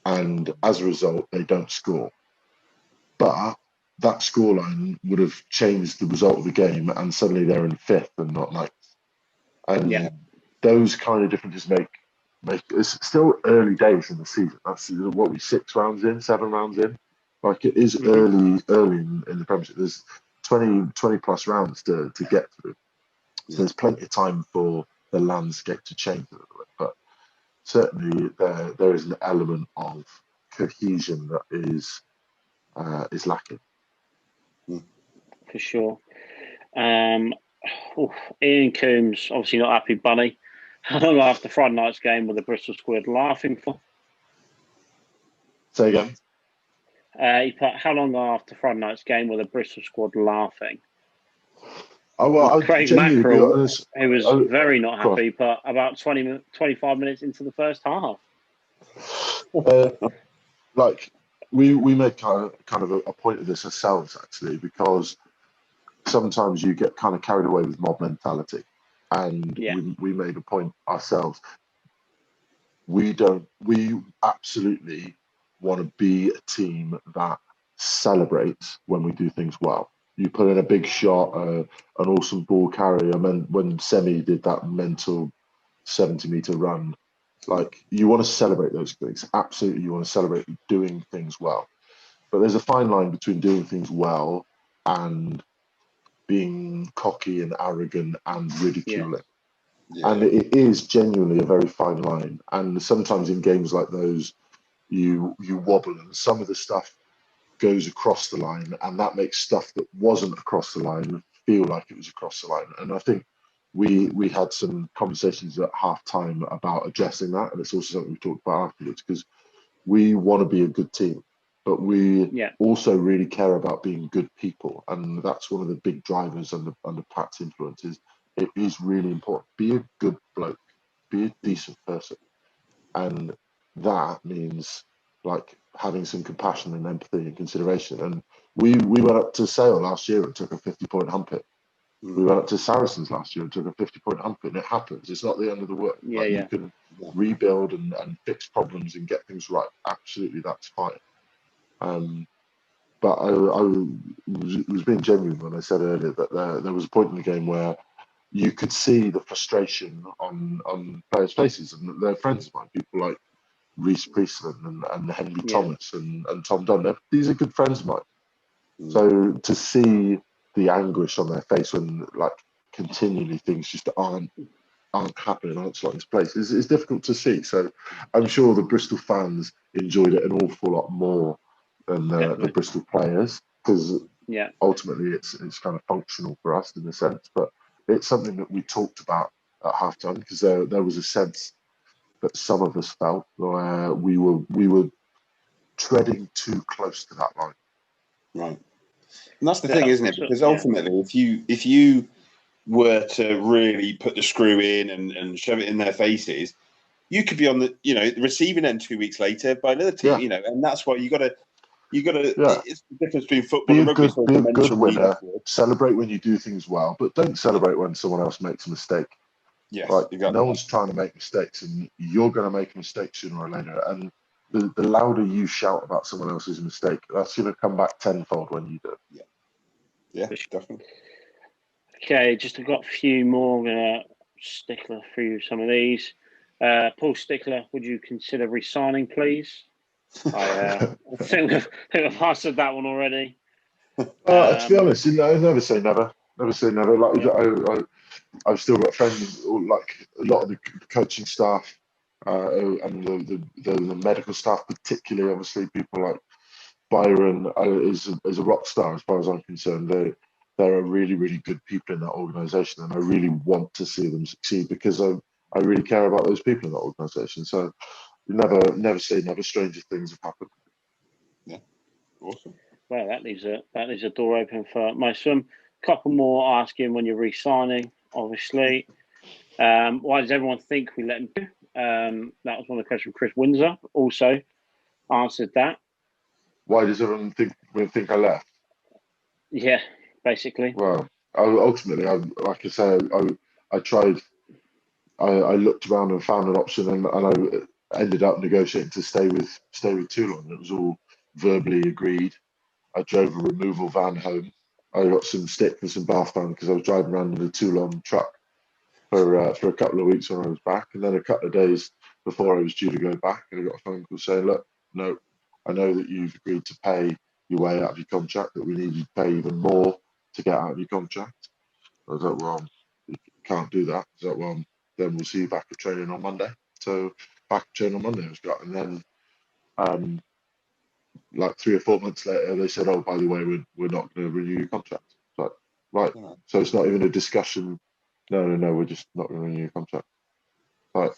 C: and as a result, they don't score. But that scoreline would have changed the result of the game, and suddenly they're in fifth and not ninth. And those kind of differences make it's still early days in the season. That's what we 7 rounds in. Like, it is early in the Premiership. There's 20 plus rounds to get through. So there's plenty of time for the landscape to change a little bit. But certainly there is an element of cohesion that is lacking.
A: For sure. Ian Coombs, obviously not happy bunny. How long after Friday night's game were the Bristol squad laughing for?
C: Say again?
A: He put, how long after Friday night's game were the Bristol squad laughing?
C: Oh, well,
A: Craig Mackerel, who was very not happy, but about 25 minutes into the first half.
C: We made kind of a point of this ourselves, actually, because sometimes you get kind of carried away with mob mentality, and we made a point ourselves. We absolutely want to be a team that celebrates when we do things well. You put in a big shot, an awesome ball carry. I mean, when Semi did that mental 70-meter run, like, you want to celebrate those things. Absolutely, you want to celebrate doing things well. But there's a fine line between doing things well and being cocky and arrogant and ridiculing. And it is genuinely a very fine line. And sometimes in games like those, you wobble, and some of the stuff goes across the line, and that makes stuff that wasn't across the line feel like it was across the line. And I think we had some conversations at half time about addressing that, and it's also something we talked about afterwards, because we want to be a good team. but we also really care about being good people, and that's one of the big drivers under Pat's influences. It is really important. Be a good bloke, be a decent person, and that means like having some compassion and empathy and consideration. And we went up to Sale last year and took a 50-point humpit. We went up to Saracens last year and took a 50-point humpit, and it happens. It's not the end of the world. You can rebuild and fix problems and get things right. Absolutely, that's fine. But I was being genuine when I said earlier that there was a point in the game where you could see the frustration on players' faces, and their friends of mine, people like Reece Priestland and Henry Thomas and Tom Dunn. These are good friends of mine. So to see the anguish on their face when like continually things just aren't happening, aren't slotting into place, is difficult to see. So I'm sure the Bristol fans enjoyed it an awful lot more than the Bristol players, because ultimately it's kind of functional for us in a sense, but it's something that we talked about at halftime, because there was a sense that some of us felt where we were treading too close to that line.
D: Right. And that's the thing, isn't it? Because ultimately, if you were to really put the screw in and shove it in their faces, you could be on the receiving end 2 weeks later by another team. And that's why you got to. It's the difference between football and rugby.
C: Be a good winner. Celebrate when you do things well, but don't celebrate when someone else makes a mistake.
D: Yes,
C: like no one's trying to make mistakes, and you're going to make a mistake sooner or later. And the louder you shout about someone else's mistake, that's going to come back tenfold when you do.
D: Yeah, definitely.
A: Okay, I've got a few more. I'm going to stickler through some of these. Paul Stickler, would you consider re-signing, please? I think I've answered that one already.
C: To be honest, never say never. Never say never. Like I've still got friends, like a lot of the coaching staff and the medical staff, particularly. Obviously, people like Byron is a rock star as far as I'm concerned. There are really, really good people in that organisation, and I really want to see them succeed because I really care about those people in that organisation. So never say never. Stranger things have happened.
D: Yeah, awesome.
A: Well, that leaves a door open for most of them. Couple more asking when you're re-signing, obviously. Why does everyone think we let him go? That was one of the questions from Chris Windsor. Also answered that.
C: Why does everyone think I left?
A: Yeah, basically.
C: Well, ultimately, like I say, I tried. I looked around and found an option, and I ended up negotiating to stay with Toulon. It was all verbally agreed. I drove a removal van home. I got some stick and some bath time because I was driving around in a Toulon truck for a couple of weeks when I was back, and then a couple of days before I was due to go back, and I got a phone call saying, "Look, no, I know that you've agreed to pay your way out of your contract, but we need you to pay even more to get out of your contract." I was like, "Well, you can't do that." I was like, "Well, then we'll see you back at training on Monday." So back at training on Monday I was got, and then like 3 or 4 months later, they said, "Oh, by the way, we're not going to renew your contract." It's like, right. So it's not even a discussion. No, we're just not going to renew your contract. Like,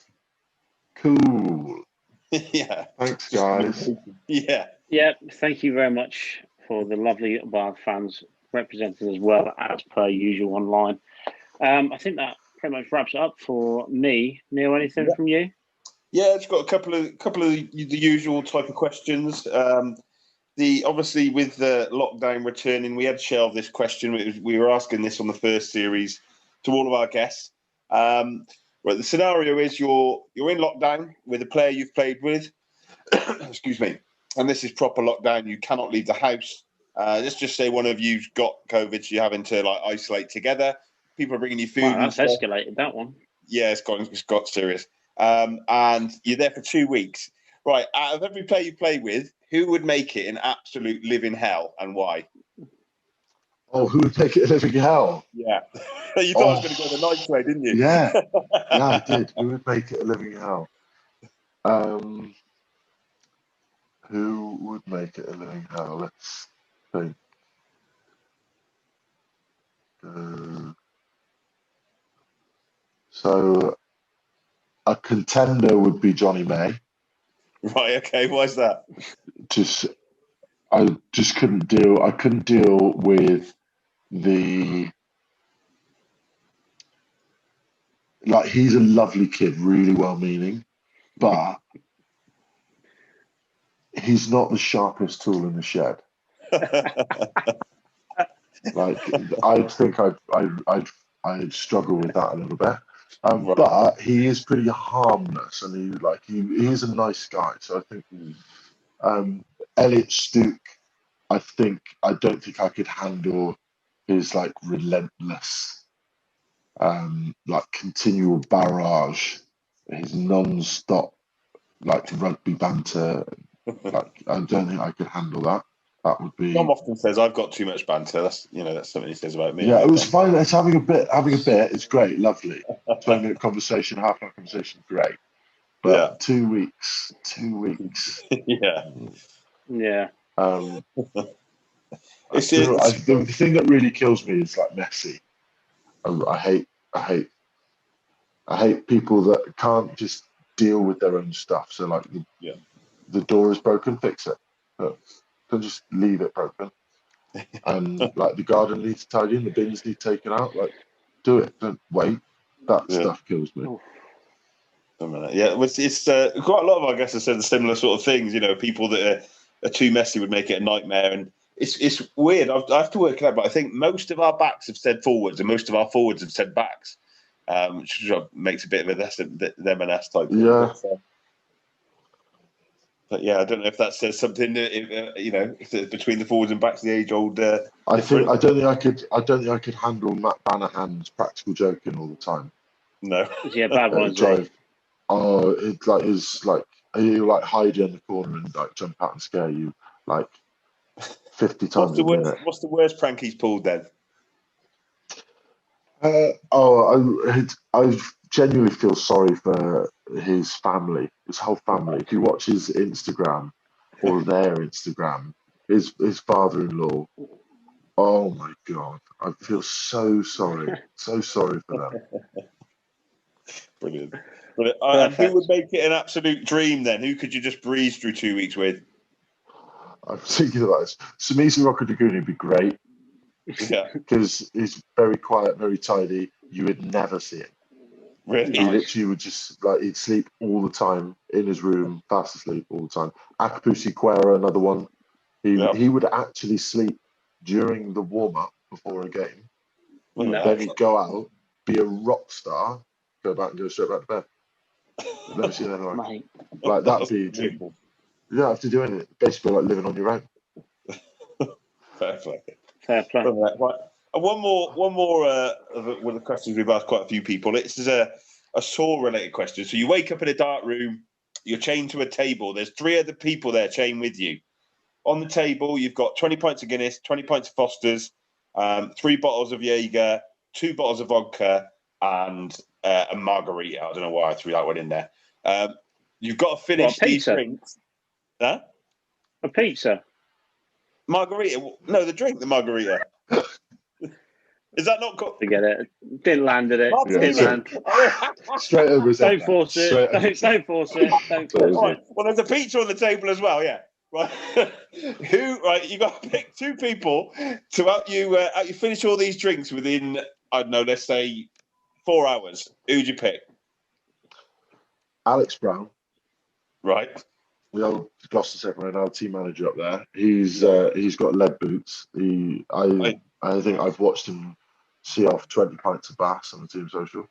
C: cool.
D: Yeah.
C: Thanks, guys.
D: Yeah.
A: Yeah. Thank you very much for the lovely Bath fans representing as well as per usual online. I think that pretty much wraps it up for me. Neil, anything from you?
D: Yeah, it's got a couple of the usual type of questions. Obviously with the lockdown returning, we had shelved this question. We were asking this on the first series to all of our guests. Well, the scenario is you're in lockdown with a player you've played with. Excuse me. And this is proper lockdown. You cannot leave the house. Let's just say one of you's got COVID, so you're having to like isolate together. People are bringing you food.
A: Wow, that's escalated, that one.
D: Yeah, it's got serious. And you're there for 2 weeks. Right, out of every player you play with, who would make it an absolute living hell and why?
C: Oh, who would make it a living hell?
D: Yeah. You thought I was going to go the nice way, didn't you?
C: Yeah, I did. Who would make it a living hell? Who would make it a living hell? Let's think. So a contender would be Johnny May.
D: Right, okay. Why's that?
C: Just I just couldn't deal. I couldn't deal with the like. He's a lovely kid, really well-meaning, but he's not the sharpest tool in the shed. Like, I think I'd struggle with that a little bit.
D: Right.
C: But he is pretty harmless, and he is a nice guy. So I think Elliot Stook, I don't think I could handle his like relentless, like continual barrage, his non-stop like rugby banter. Like, I don't think I could handle that. That would be.
D: Tom often says I've got too much banter. That's something he says about me.
C: Yeah, it was fine. It's having a bit. It's great, lovely. 20-minute conversation, half-hour conversation, great. But
D: Yeah.
C: 2 weeks.
D: Yeah.
A: Yeah.
C: The thing that really kills me is like Messi. I hate people that can't just deal with their own stuff. So like, the door is broken, fix it. Don't just leave it broken. And like, the garden needs tidying, the bins need taken out. Like, do it. Don't wait. That stuff kills me.
D: Yeah, it's quite a lot of our guests have said similar sort of things. People that are too messy would make it a nightmare, and it's weird. I have to work it out, but I think most of our backs have said forwards, and most of our forwards have said backs, which makes a bit of a them and us type thing.
C: Yeah.
D: But yeah, I don't know if that says something. If between the forwards and backs, the age-old.
C: I don't think I could handle Matt Banahan's practical joking all the time.
D: No.
A: Yeah, bad one.
C: Oh, it's like he'll like hide you in the corner and like jump out and scare you like 50 times a minute.
D: What's the worst prank he's pulled then?
C: I genuinely feel sorry for his family, his whole family. If you watch his Instagram or their Instagram, his father-in-law, oh my God, I feel so sorry for them.
D: Brilliant. And who would make it an absolute dream then? Who could you just breeze through 2 weeks with?
C: I'm thinking about this. Samisi Rokoduguni would be great.
D: Yeah.
C: Because he's very quiet, very tidy. You would never see it.
D: Really?
C: He literally would just he'd sleep all the time in his room, fast asleep all the time. Akapusi Quera, another one. He would actually sleep during the warm-up before a game. Then he'd go out, be a rock star, go back and go straight back to bed. I've never seen anything like that'd be a dream. You don't have to do anything. Basically like living on your own.
D: Fair play.
B: Right.
D: And one more of the questions we've asked quite a few people. It's a saw related question. So you wake up in a dark room, you're chained to a table. There's 3 other people there chained with you. On the table, you've got 20 pints of Guinness, 20 pints of Foster's, 3 bottles of Jaeger, 2 bottles of vodka, and a margarita. I don't know why I threw that one in there. You've got to finish these drinks. Huh?
A: A pizza.
D: Margarita? No, the drink, the margarita. Is that not cool?
A: Forget it. Didn't land at it.
D: Didn't
A: land.
C: Straight over his head.
A: Don't force it. Don't force it. Don't force
D: Right.
A: it.
D: Well, there's a pizza on the table as well, yeah. Right. You got to pick 2 people to help you finish all these drinks within, I don't know, let's say 4 hours. Who'd you pick?
C: Alex Brown.
D: Right.
C: The old Gloucester second round team manager up there. He's got lead boots. I think I've watched him see off 20 pints of Bass on the team social.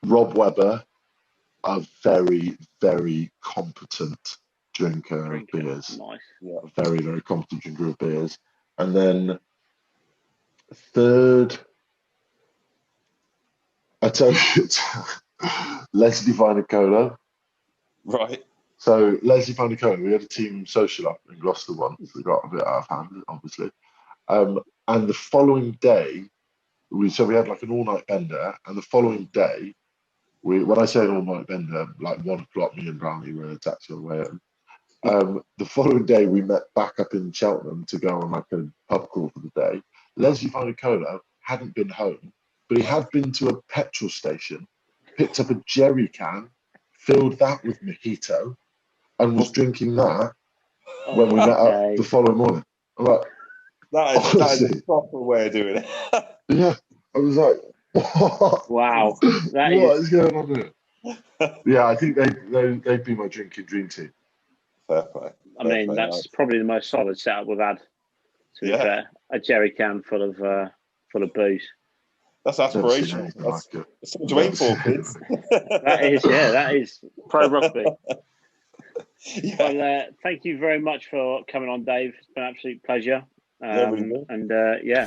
C: Rob Webber, a very, very competent drinker of beers.
A: Nice.
C: Yeah. A very, very competent drinker of beers. And then third, I tell you, Leslie Vinacola.
D: Right.
C: So Leslie Vinacola, we had a team social up in Gloucester once. We got a bit out of hand, obviously. And the following day, we had like an all-night bender, and the following day, when I say an all-night bender, like 1 o'clock, me and Brownie were in a taxi on the way home. The following day, we met back up in Cheltenham to go on like a pub crawl for the day. Leslie Vinacola hadn't been home, but he had been to a petrol station, picked up a jerry can, filled that with mojito, and was drinking that when we met up the following morning. I'm like,
D: that is a proper way of doing it.
C: yeah. I was like, what?
A: Wow.
C: What is going on here? Yeah, I think they'd be my drinking dream team.
D: Fair play.
A: I mean, that's probably the most solid setup we've had. To be fair, a jerry can full of booze.
D: That's aspirational. That's something to aim for, kids.
A: That is pro rugby.
D: Yeah.
A: Well, thank you very much for coming on, Dave. It's been an absolute pleasure.
D: Really
A: and yeah.